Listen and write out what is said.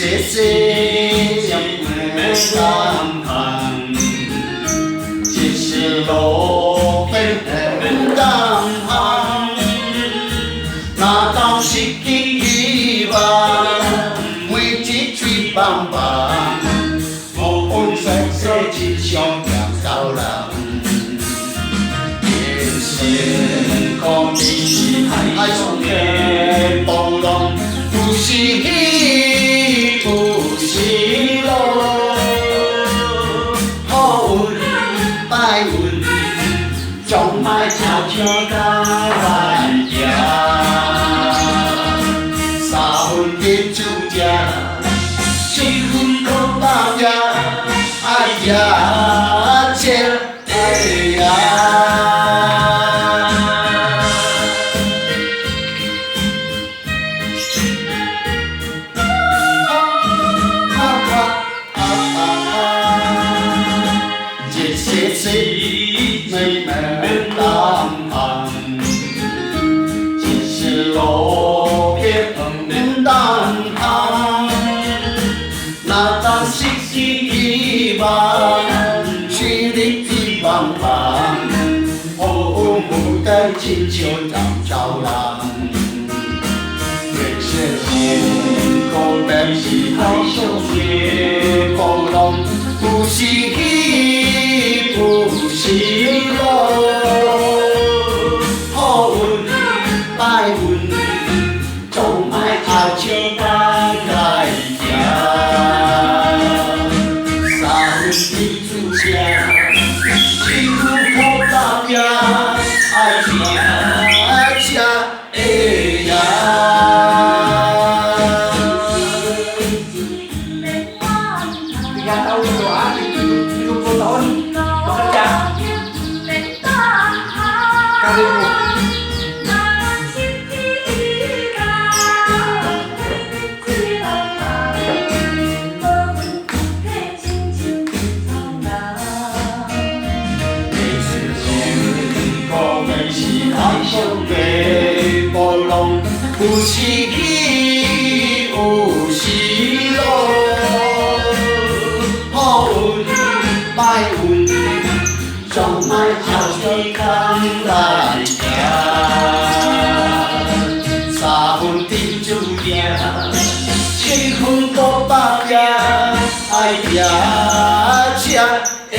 谢谢人们三行，这是路边人单行，那当时经一万，每一嘴棒棒，我本身是只想养高人。 讲你是海上的波浪，不是喜，不是乐。好运歹运，总莫悄悄甲来行。三分天注定，四分靠打拼，爱赢才会赢。 妹妹当行，只是路边单行。那当时是一万，心里一棒棒，好运在亲像人造人。月色天空便是海上的波浪，不是喜，不是乐。 爱运，总莫靠笑干来行。三分天注定，四分靠打拼，爱赢才会赢。Tiga tahun doa, 70 tahun bekerja. Karirmu. Về波浪，有时喜，有时乐。好运歹运，总莫靠时间来行。三分天注定，七分靠打拼，爱赢才会。